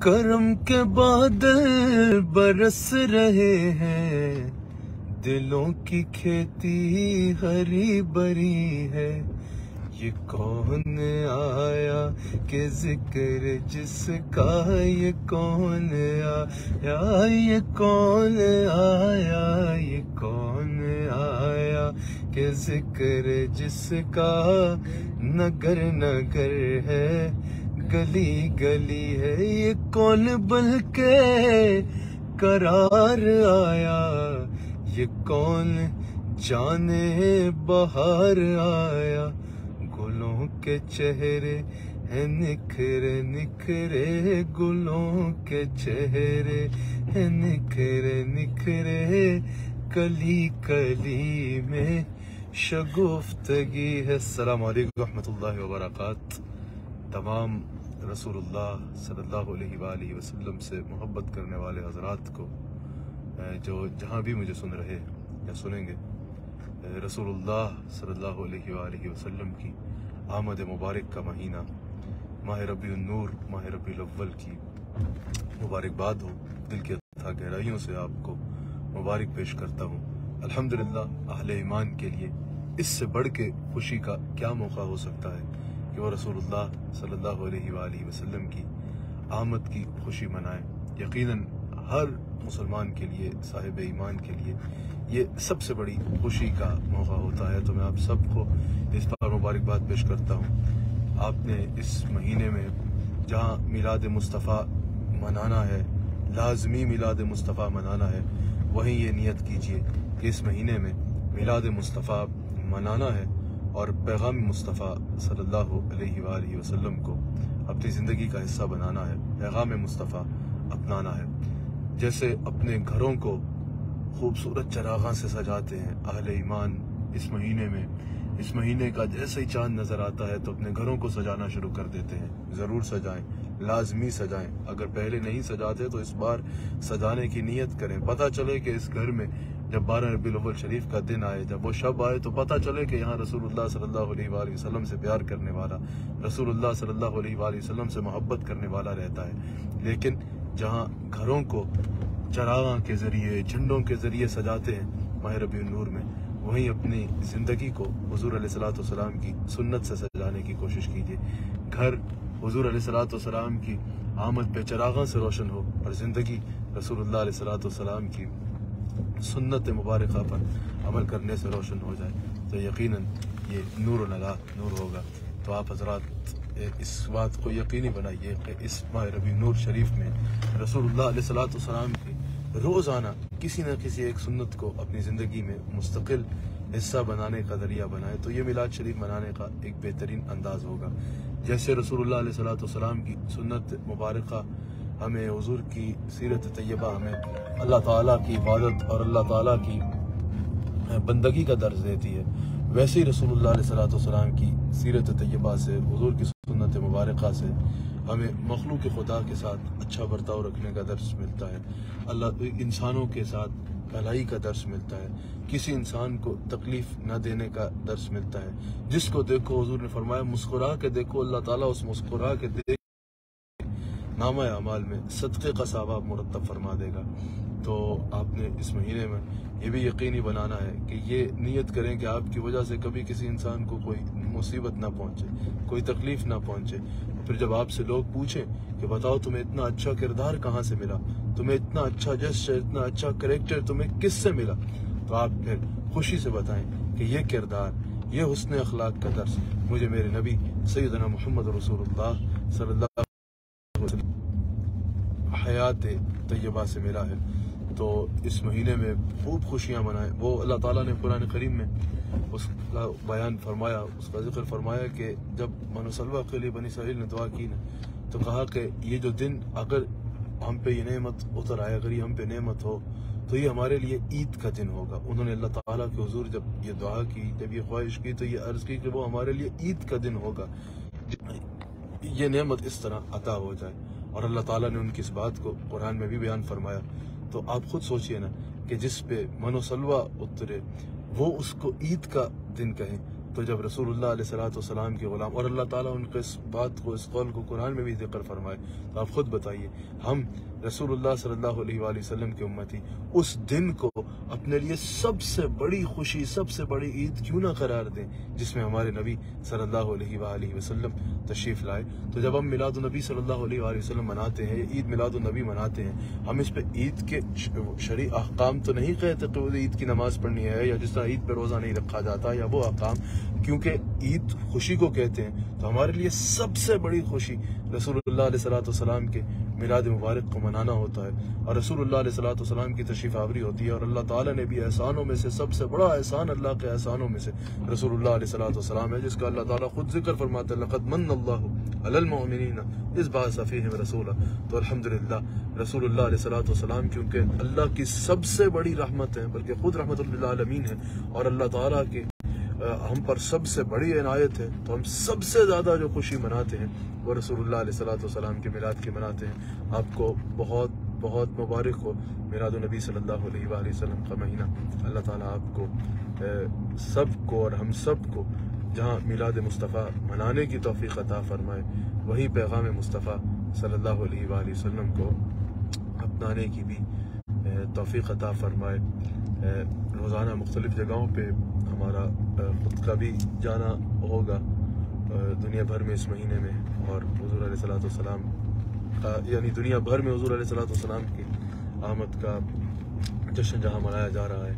करम के बादल बरस रहे हैं, दिलों की खेती हरी भरी है। ये कौन आया कि जिक्र जिसका, ये कौन आया, ये कौन आया, ये कौन आया कि जिक्र जिसका, नगर नगर है, गली गली है। ये कौन बन के करार आया, ये कौन जाने बाहर आया। गुलों के चेहरे हैं निखरे निखरे, गुलों के चेहरे हैं निखरे निखरे, कली कली में शगुफ्तगी है। अस्सलाम वालेकुम रहमतुल्लाहि व बरकातहू। तमाम रसूलुल्लाह सल्लल्लाहु अलैहि वसल्लम से मोहब्बत करने वाले हजरात को जो जहाँ भी मुझे सुन रहे या सुनेंगे, रसूलुल्लाह सल्लल्लाहु अलैहि वसल्लम की आमद मुबारक का महीना माह रबीउन नूर, माह रबीउल अव्वल की मुबारकबाद हो। दिल की अथाह गहराइयों से आपको मुबारक पेश करता हूँ। अल्हम्दुलिल्लाह, अहले ईमान के लिए इससे बढ़ के खुशी का क्या मौका हो सकता है कि वो रसूलुल्लाह सल्लल्लाहु अलैहि वसल्लम की आमद की खुशी मनाए। यकीनन हर मुसलमान के लिए, साहिब ईमान के लिए ये सबसे बड़ी खुशी का मौका होता है। तो मैं आप सबको इस बार मुबारकबाद पेश करता हूँ। आपने इस महीने में जहाँ मिलाद मुस्तफ़ा मनाना है, लाजमी मिलाद मुस्तफ़ा मनाना है, वहीं ये नियत कीजिए कि इस महीने में मिलाद मुस्तफ़ा मनाना है और पैगाम मुस्तफ़ा सल्लल्लाहु अलैहि वसल्लम को अपनी ज़िंदगी का हिस्सा बनाना है, पैगाम मुस्तफ़ा अपनाना है। जैसे अपने घरों को खूबसूरत चरागां से सजाते हैं अहले ईमान इस महीने में, इस महीने का जैसे ही चांद नज़र आता है तो अपने घरों को सजाना शुरू कर देते हैं। ज़रूर सजाएं, लाजमी सजाएं। अगर पहले नहीं सजाते तो इस बार सजाने की नीयत करें। पता चले कि इस घर में जब 12 रबीउल अव्वल शरीफ का दिन आए, जब वो शब आए, तो पता चले कि यहाँ रसूलुल्लाह सल्लल्लाहु अलैहि वसल्लम से प्यार करने वाला, रसूलुल्लाह सल्लल्लाहु अलैहि वसल्लम से मोहब्बत करने वाला रहता है। लेकिन जहाँ घरों को चरागां के ज़रिए, झंडों के ज़रिए सजाते हैं माह रबीउन नूर में, वहीं अपनी ज़िंदगी को हुज़ूर अलैहिस्सलातु वस्सलाम की सुन्नत से सजाने की कोशिश कीजिए। घर हुज़ूर अलैहिस्सलातु वस्सलाम की आमद पे चरागां से रोशन हो और ज़िंदगी रसूलुल्लाह अलैहिस्सलातु वस्सलाम की सुन्नत मुबारका पर अमल करने से रोशन हो जाए, तो यकीनन ये नूर अला नूर होगा। तो आप हजरात इस बात को यकीनी बनाइए कि इस माह रबीउन नूर शरीफ में रसूलुल्लाह अलैहिस्सलातु वस्सलाम की रोज़ाना किसी न किसी एक सुन्नत को अपनी ज़िंदगी में मुस्तकिल हिस्सा बनाने का ज़रिया बनाए, तो ये मिलाद शरीफ मनाने का एक बेहतरीन अंदाज़ होगा। जैसे रसूलुल्लाह अलैहिस्सलातु वस्सलाम की सुन्नत मुबारका हमें, हुजूर की सीरत तैयबा हमें अल्लाह ताला की इबादत और अल्लाह ताला की बंदगी का दर्ज देती है, वैसे ही रसूलुल्लाह अलैहिस्सलातु वस्सलाम की सीरत तैयबा से, हुजूर की सुन्नत मुबारका से हमें मखलूक खुदा के साथ अच्छा बर्ताव रखने का दर्स मिलता है, अल्लाह इंसानों के साथ भलाई का दर्स मिलता है, किसी इंसान को तकलीफ न देने का दर्स मिलता है। जिसको देखो, हुजूर ने फरमाया, मुस्कुरा के देखो, अल्लाह ताला उस मुस्कुरा के देख नामा अमाल में सदक़े का सवाब मुरत्तब फरमा देगा। तो आपने इस महीने में ये भी यकीनी बनाना है कि ये नियत करें कि आपकी वजह से कभी किसी इंसान को कोई मुसीबत ना पहुंचे, कोई तकलीफ ना पहुंचे। फिर जब आपसे लोग पूछें कि बताओ तुम्हें इतना अच्छा किरदार कहाँ से मिला, तुम्हें इतना अच्छा जेस्चर, इतना अच्छा कैरेक्टर तुम्हें किससे मिला, तो आप फिर खुशी से बताएं कि ये किरदार, ये हुस्न अखलाक का दर्स मुझे मेरे नबी सैयदना मोहम्मद रसूलुल्लाह सल्लल्लाहु हयात तैयबा से मिला है। तो इस महीने में खूब खुशियाँ मनाएं। वो अल्लाह ताला ने कुरान करीम में उसका बयान फरमाया, उसका जिक्र फरमाया कि जब मनुसलवा के लिए बनी इसराइल ने दुआ की ना, तो कहा कि ये जो दिन अगर हम पे ये नेमत उतर आए, अगर ये हम पे नेमत हो, तो ये हमारे लिए ईद का दिन होगा। उन्होंने अल्लाह ताला के हुजूर जब ये दुआ की, जब ये ख्वाहिश की, तो ये अर्ज़ की कि वो हमारे लिए ईद का दिन होगा, ये नेमत इस तरह अता हो जाए। और अल्लाह ताला ने उनकी इस बात को कुरान में भी बयान फरमाया। तो आप खुद सोचिए ना कि जिस पे मनोसलवा उतरे वो उसको ईद का दिन कहें, तो जब रसूलुल्लाह अलैहिस्सलाम के गुलाम और अल्लाह ताला उनके इस बात को, इस कौल को कुरान में भी जिक्र फरमाए, तो आप खुद बताइए हम रसूलुल्लाह सल्लल्लाहु अलैहि वसल्लम की उम्मती उस दिन को अपने लिए सबसे बड़ी खुशी, सबसे बड़ी ईद क्यों ना करार दें जिसमें हमारे नबी सल्लल्लाहु अलैहि वसल्लम तशरीफ लाए। तो जब हम मिलादुन नबी सल्लल्लाहु अलैहि वसल्लम मनाते हैं, ईद मिलादुन नबी मनाते हैं, हम इस पे ईद के शरई अहकाम तो नहीं कहते कि ईद की नमाज पढ़नी है या जिस तरह ईद पे रोज़ा नहीं रखा जाता या वो अहकाम, क्योंकि ईद खुशी को कहते हैं। तो हमारे लिए सबसे बड़ी खुशी रसूलुल्लाह अलैहिस्सलाम के मिलाद मुबारक को मनाना होता है और रसूलुल्लाह अलैहिस्सलाम की तशरीफ आवरी होती है। और अल्लाह ताला ने भी एहसानों में से सबसे बड़ा एहसान, अल्लाह के एहसानों में से रसूलुल्लाह अलैहिस्सलाम है, जिसका अल्लाह ताला खुद जिक्र फरमाता है, लक़द मन्नल्लाहु अलल मुअमिनीना इज़ बअसा फ़ीहिम रसूला। तो अल्हम्दुलिल्लाह रसूलुल्लाह अलैहिस्सलाम क्योंकि अल्लाह की सबसे बड़ी रहमत है, बल्कि खुद रहमतुल लिल आलमीन है और अल्लाह ताला के हम पर सबसे बड़ी इनायत है, तो हम सबसे ज़्यादा जो खुशी मनाते हैं वो रसूलुल्लाह अलैहिस्सलाम के मिलाद की मनाते हैं। आपको बहुत बहुत मुबारक हो मिलाद नबी सल्लल्लाहु अलैहि वसल्लम का महीना। अल्लाह ताला आपको सबको और हम सब को जहाँ मिलाद मुस्तफ़ा मनाने की तौफीक अता फरमाए, वहीं पैगाम मुस्तफ़ा सल्लल्लाहु अलैहि वसल्लम को अपनाने की भी तौफीक अता फरमाए। रोज़ाना मुख्तलिफ जगहों पे हमारा खुद का भी जाना होगा दुनिया भर में इस महीने में, और हुज़ूर अलैहिस्सलाम का यानी दुनिया भर में हुज़ूर अलैहिस्सलाम की आमद का जश्न जहाँ मनाया जा रहा है।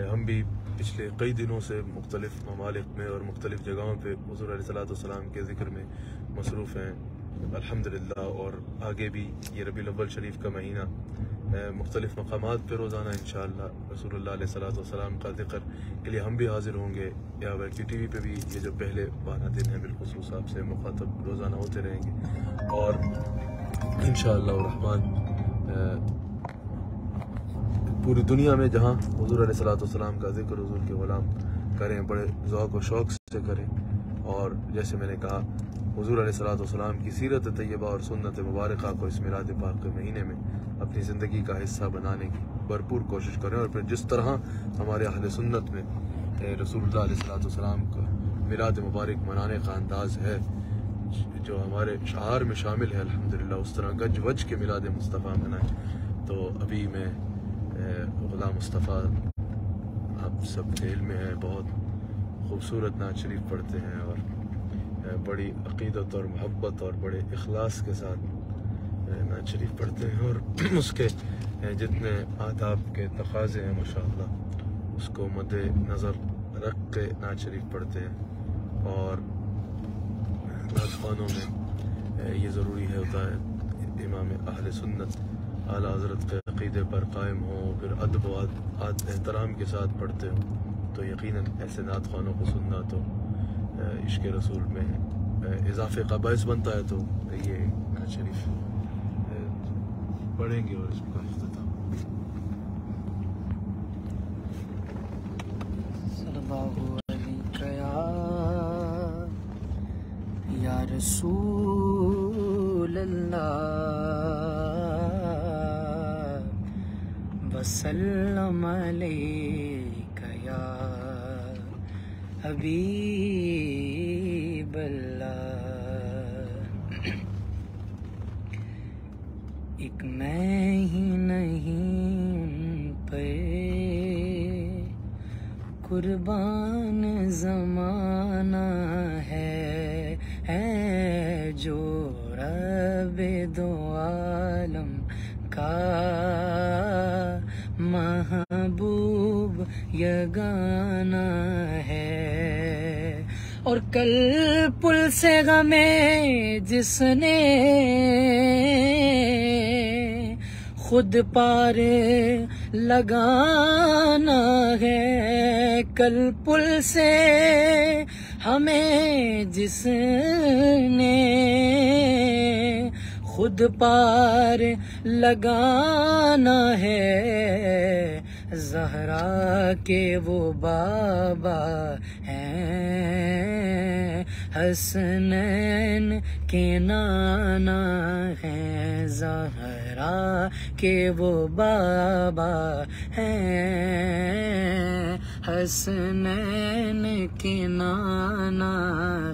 हम भी पिछले कई दिनों से मुख्तलिफ ममालिक में और मुख्तलिफ जगहों पे हुज़ूर अलैहिस्सलाम के ज़िक्र में मसरूफ़ हैं अल्हम्दुलिल्लाह। और आगे भी ये रबीउल अव्वल शरीफ का महीना मुख्तलिफ मकामात पर रोज़ाना इंशाअल्लाह रसूलुल्लाह अलैहिस्सलाम का ज़िक्र के लिए हम भी हाजिर होंगे, या वैकी टीवी पे भी ये जो पहले 12 दिन हैं बिलखुसूस आपसे मुखातब रोज़ाना होते रहेंगे। और इंशाअल्लाह रहमान पूरी दुनिया में जहाँ हुज़ूर अलैहिस्सलाम का ज़िक्र हुज़ूर के ग़ुलाम करें, बड़े ज़ौक़ व शौक़ से करें। और जैसे मैंने कहा हुज़ूर अलैहिस्सलाम की सीरत तैयबा और सुन्नत मुबारका को इस मिलाद पाक के महीने में अपनी ज़िंदगी का हिस्सा बनाने की भरपूर कोशिश करें। और फिर जिस तरह हमारे अहले सुन्नत में रसूलुल्लाह अलैहिस्सलाम का मिलाद मुबारक मनाने का अंदाज़ है जो हमारे शार में शामिल है अल्हम्दुलिल्लाह, उस तरह गज वज के मिलाद मुस्तफ़ा मनाएं। तो अभी मैं ग़ुलाम मुस्तफ़ा आप सब के इल्म में है, बहुत खूबसूरत नात शरीफ पढ़ते हैं और बड़ी अक़ीदत और मोहब्बत और बड़े इखलास के साथ नात शरीफ पढ़ते हैं, और उसके जितने आदाब के तकाज़े हैं माशाअल्लाह उसको मद्दे नज़र रख के नात शरीफ पढ़ते हैं। और नात ख़वानों में ये ज़रूरी है होता है इमाम अहले सुन्नत आला हज़रत के अक़ीदे पर कायम हो, फिर अदब व एहतराम के साथ पढ़ते हो, तो यकीनन ऐसे नात ख़वानों को सुनना तो इश्क़ रसूल में इजाफ़े का बायस बनता है। तो ये नात शरीफ पढ़ेंगे और इसका इख्तिताम। सल्लल्लाहु अलैहि या रसूल अल्लाह वसल्लम अलैका या हबीब अल्लाह। एक मैं ही नहीं पे कुर्बान ज़माना है जो रब्बे दो आलम का महबूब यगाना है। और कल पुल से गमे जिसने खुद पार लगाना है, कल पुल से हमें जिसने खुद पार लगाना है, ज़हरा के वो बाबा हैं, हसनैन के नाना हैं, ज़हरा के वो बाबा हैं, हसनैन के नाना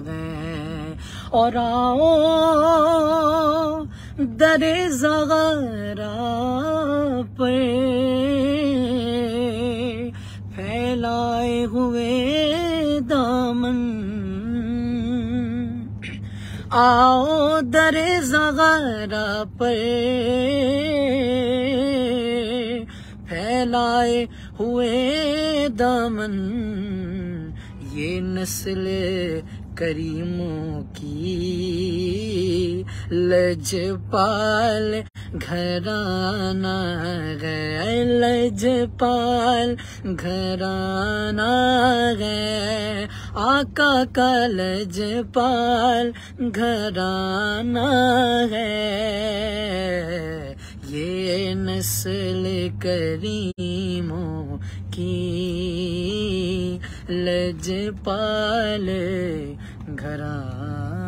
है। और आओ दरे ज़ग़रा पे फैलाए हुए दामन, आओ दरे ज़ग़रा पे फैलाए हुए दामन, ये नस्ल करीमों की लजपाल घराना है, लजपाल घराना है, आका का लजपाल घराना है। ये नस्ल करीमों की लजपाल घराना